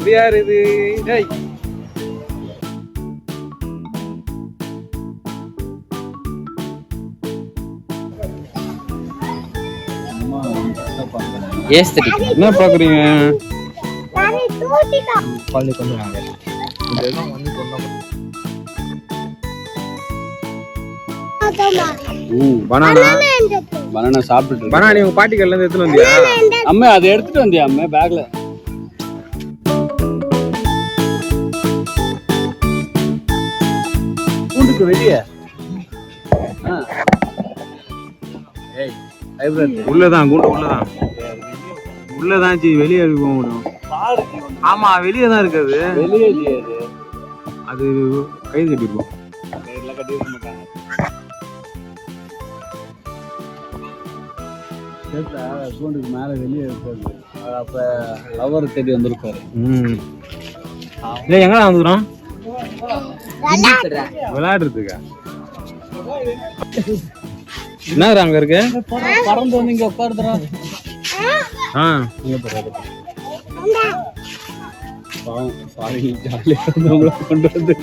இது யாரு இது? டேய் என்ன பாக்குறீங்க? பனானா சாப்பிட்டு பனானா நீ உங்க பாட்டி கடையில இருந்து எடுத்துட்டு வந்தியா? அம்மா அதை எடுத்துட்டு வந்தியா அம்மா பேக்ல? கூண்டுக்கு வெளியே உள்ளதான் கூண்டு உள்ளதான் உள்ளதான் வெளியே போக முடியும். ஆமா வெளியே தான் இருக்காது. வெளியே அது கை கட்டிருப்போம். கூண்டுக்கு மேல வெளியே இருக்காது. அப்ப லவர் தேடி வந்திருப்பாரு. எங்க வந்துக்கிறோம் விளையாடுறதுக்கா? என்ன அங்க இருக்கு? பறந்து வந்து இங்க உட்காருதுறா.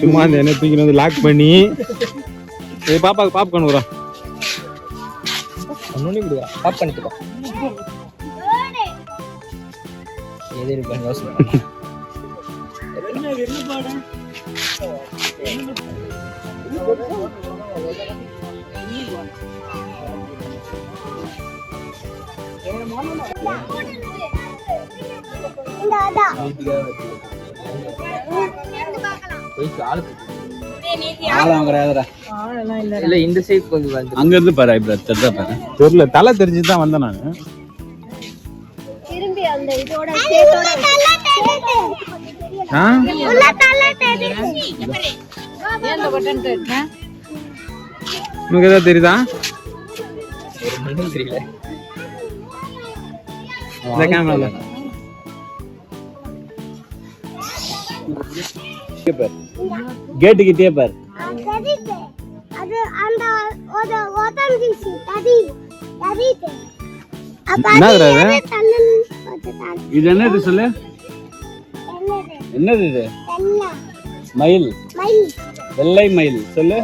சும்மா அந்த என்ன தூக்கி வந்து லாக் பண்ணி பாப்பாக்கு பாப்கார்ன் வரும். பாப் பண்ணிட்டு இந்த சைடு கொஞ்சம் அங்க இருந்து பாரு பாரு தெரியல தலை தெரிஞ்சுதான் வந்தேன் நானு. உனக்கு ஏதாவது தெரியுதா? தெரியல. இந்த கேமரால கேட்டு கிட்டே பாரு. இது என்னது சொல்லு? என்னது இது? மயில். வெள்ளை மயில் சொல்லு.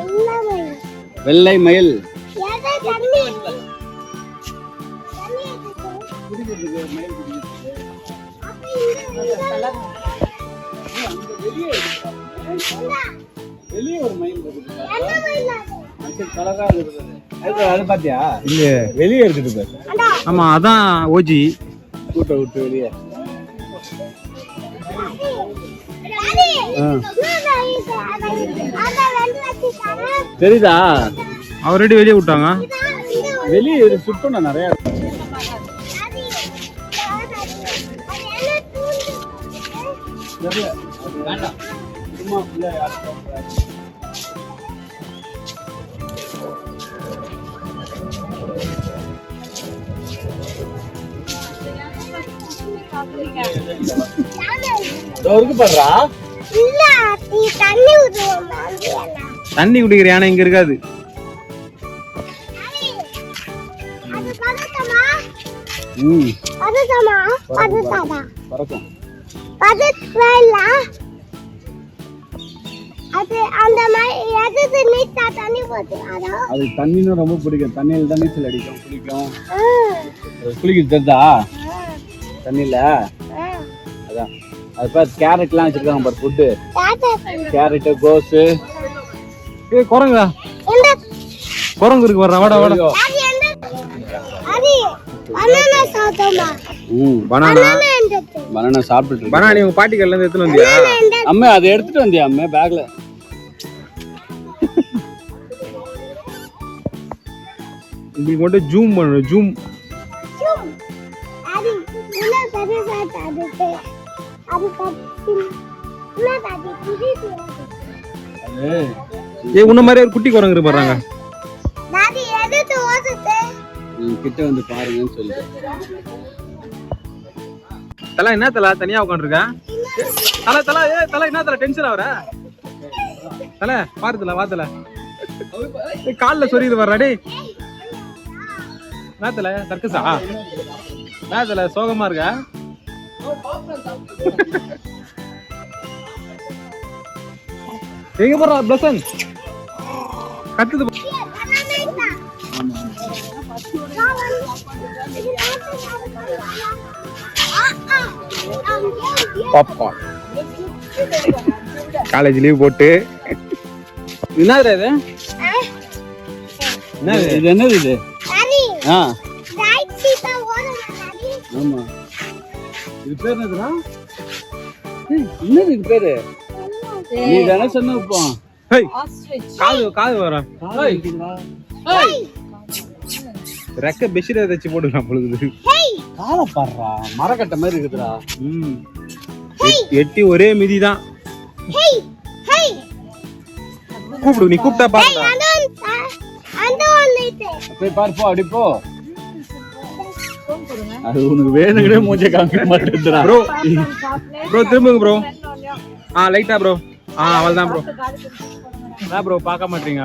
வெள்ளை மயில். வெளியே ஒரு மயில் பாத்தியா? இல்ல வெளியே இருக்குது பாரு. ஆமா அதான் ஓஜி கூட்ட விட்டு வெளியே. தெரியுதா? ஆல்ரெடி வெளியே விட்டாங்க. வெளியே சுத்தம் நிறைய. வேண்டாம் சும்மா பண்றா. தண்ணி குடிக்கிற யானை இங்க இருக்காது. அது தண்ணின்னு ரொம்ப பிடிக்கும். தண்ணியில தான் நீச்சல் அடிக்கும், குளிக்கும். குளிக்க தெரிதா தண்ணியில? அதான் அது பார்த்து கேரட்லாம் வச்சிருக்காங்க பாரு. ஃபுட்டு கேரட்டு, கோஸு. குரங்கா குரங்கு இருக்கு வர்ற. வாடா வாடா. பனானா சாப்பிட்டு. பனானா நீ உங்க பாட்டி கடையில இருந்து எடுத்துட்டு வந்தியா? அம்மா அதை எடுத்துட்டு வந்தியா அம்மா பேக்ல? இப்படி மட்டும் ஜூம் பண்ணு. ஜூம் உன்ன மாதிரி ஒரு குட்டி குரங்கு இருப்பாங்க. கிட்ட வந்து பாருங்கன்னு சொல்லி. தலை என்ன தலை தனியா உட்காந்துருக்க? தலை தலை தலை என்ன தலை டென்ஷன் ஆகுற? தலை பாருல வாத்தல காலில் சொரியுது வர்றாடி. நேத்துல சர்க்கஸா? நேத்துல சோகமா இருக்க? எங்க போறா பிளசன் கத்துது பாப்கார்ன் காலேஜ் லீவ் போட்டு என்னது இது இது என்னது இது ஆ ஆமா இது பேர் என்னதுடா என்னது இது பேரு நீ தானே சொன்ன இப்போ ஹேய் காது வர ரெக்க பெஷிர தச்சு போட்டுக்கலாம் பொழுது காலை பாடுறா மரக்கட்டை மாதிரி இருக்குதுடா எட்டி ஒரே மிதி தான் கூப்பிடு நீ கூப்பிட்டா பாருடா போய் பாரு போ அப்படி போ அது உனக்கு வேணுங்கனே மூஞ்ச காமிக்க மாட்டேங்குதுடா ப்ரோ திரும்புங்க ப்ரோ லைட்டா ப்ரோ அவள்தான் ப்ரோ ப்ரோ பார்க்க மாட்டீங்க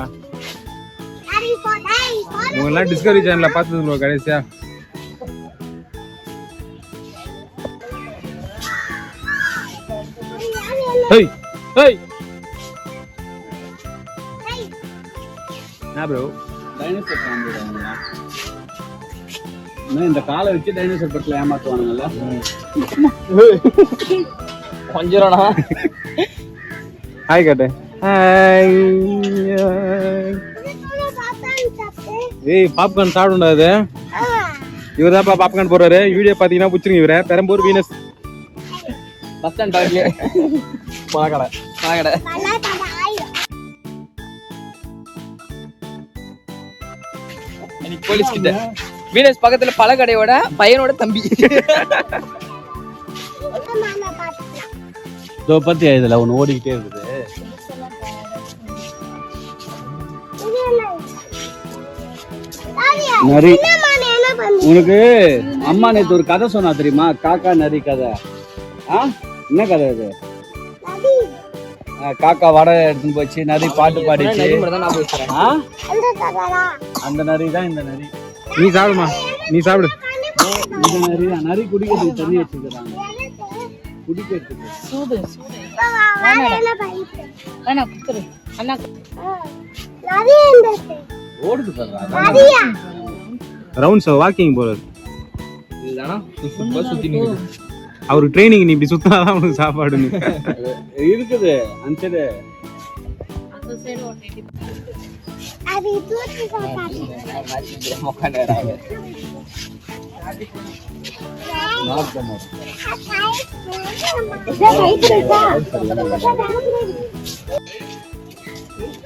உங்கெல்லாம் டிஸ்கவரி சேனல்ல பார்த்தது ப்ரோ கடைசியா ஹேய் ஹேய் ப்ரோ டைனோசர் காமிடுறாங்களா இந்த காலை வச்சு டைனோசர் படத்துல ஏமாத்துவானுங்கல்ல கொஞ்சம்டா ஹாய் காட்டு ஹாய் ஏய் பாப்கார்ன் சாப்பிடுண்டா அது இவர் தான்ப்பா பாப்கார்ன் போடுறாரு வீடியோ பார்த்தீங்கன்னா பிடிச்சிருங்க இவரை பெரம்பூர் வீனஸ் பஸ் ஸ்டாண்ட் டாக்ல பழக்கடை போலீஸ் கிட்ட வீனஸ் பக்கத்துல பழக்கடையோட பையனோட தம்பி இதோ பத்தியா இதுல ஒண்ணு ஓடிக்கிட்டே இருக்குது நரி உனக்கு அம்மா நேத்து ஒரு கதை சொன்னா தெரியுமா காக்கா நரி கதை என்ன கதை இது காக்கா வடை எடுத்துன்னு போச்சு நரி பாட்டு பாடிச்சு அந்த நரி தான் இந்த நரி நீ சாப்பிடுமா நீ சாப்பிடு இந்த நரி தான் நரி குடிக்கிறதுக்கு தண்ணி வச்சுக்கிறாங்க குடிக்கிறதுக்கு ஓடுது பாருங்க ரவுண்ட்ஸ் வாக்கிங் போறது இதுதானா சுத்தி நிக்குது அவருக்கு ட்ரைனிங் நீ இப்படி சுத்தினாதான் அவனுக்கு சாப்பாடுன்னு இருக்குது அன்சைடு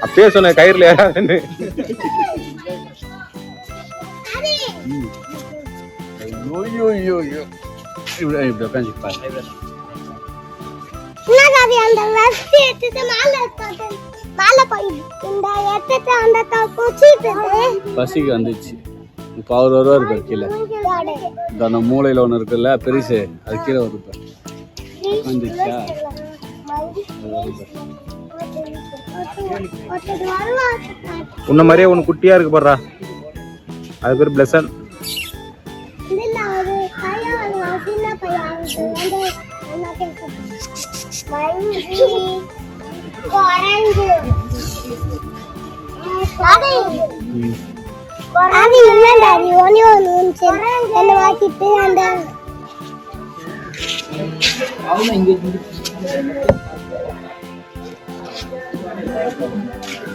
அப்பயே சொன்ன கயிறுல ஏறாதுன்னு இப்படி உட்காந்துப்பாரு பசிக்கு வந்துச்சு இப்போ அவர் வருவார் கீழே இந்த மூளையில ஒண்ணு இருக்குல்ல பெருசு அது கீழே வருது வந்துச்சா உன்ன மாதிரியே ஒன்று குட்டியா இருக்கு பாடுறா அது பேர் பிளஸன்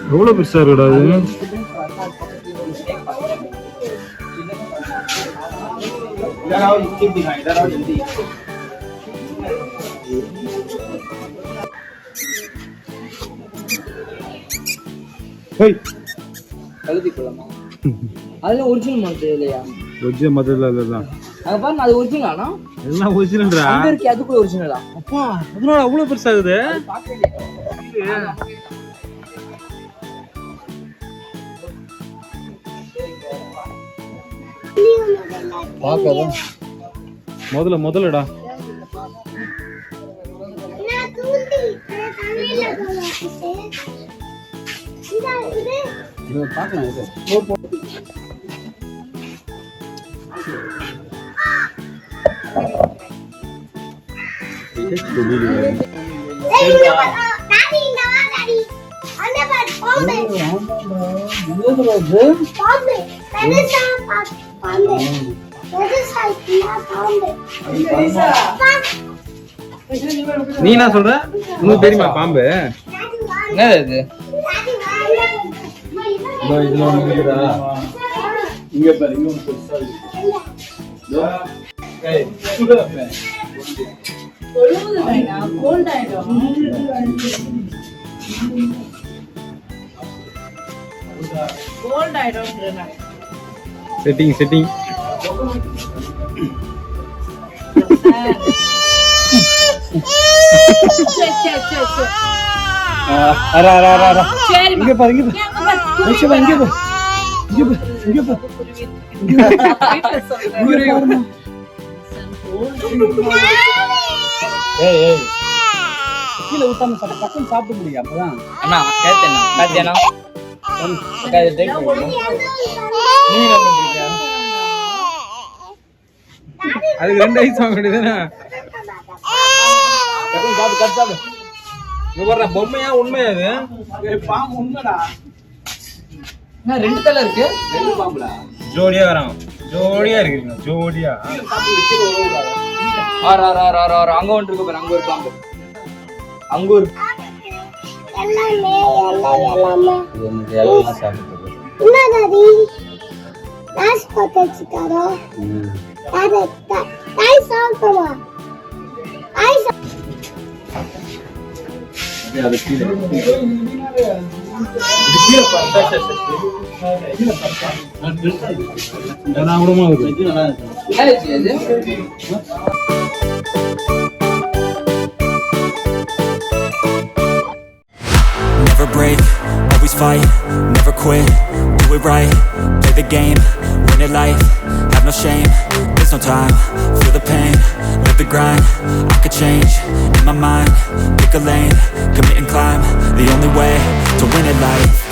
எவ்வளவு பெருசா இருக்குடா அது கழுதி குளமா அதுல ஒரிஜினல் மரத்து இல்லையா ஒரிஜினல் மதத்துல இல்லதான் அங்க பாருங்க அது ஒரிஜினலானா எல்லாம் ஒரிஜினல்டா அங்க இருக்கு அது கூட ஒரிஜினலா அப்பா அதனால அவ்வளவு பெருசா இருக்குது பார்க்கலாம் முதல்லடா பார்க்கலாம் இது நீ என்ன சொல்ற? உங்களுக்கு தெரியுமா பாம்பு? என்னது இது? இதுல ஒண்ணு இருக்குதா? இங்க பாரு, இங்க ஒண்ணு பெருசா இருக்கு. ஏய், சுடுடா பே. கோல்ட் ஆயிடும். செட்டிங் இங்க பாரு, இங்க பாரு. இங்க பாரு. ஏய் கீழே ஊத்தாம பக்கம் சாப்பிட முடியும். அப்பதான் அண்ணா கேட்டேண்ணா காத்தியாண்ணா அதுக்கு 2 ஐஸ் வாங்க வேண்டியதுதானே? சாப்பிடு. இங்க பாரு, பொம்மையா உண்மையா அது? பாம்பு உண்மைடா. அண்ணா 2 தலை இருக்கு. 2 பாம்புடா. ஜோடியா வரான். ஜோடியா இருக்குங்க, ஜோடியா. அங்க ஒன்று இருக்கு பாரு, அங்க ஒரு பாம்பு. அங்க ஒரு Never break, always fight, never quit, do it right, play the game, win it life, have no shame, there's no time, feel the pain, live the grind, I could change, in my mind, pick a lane, commit and climb, the only way to win it life.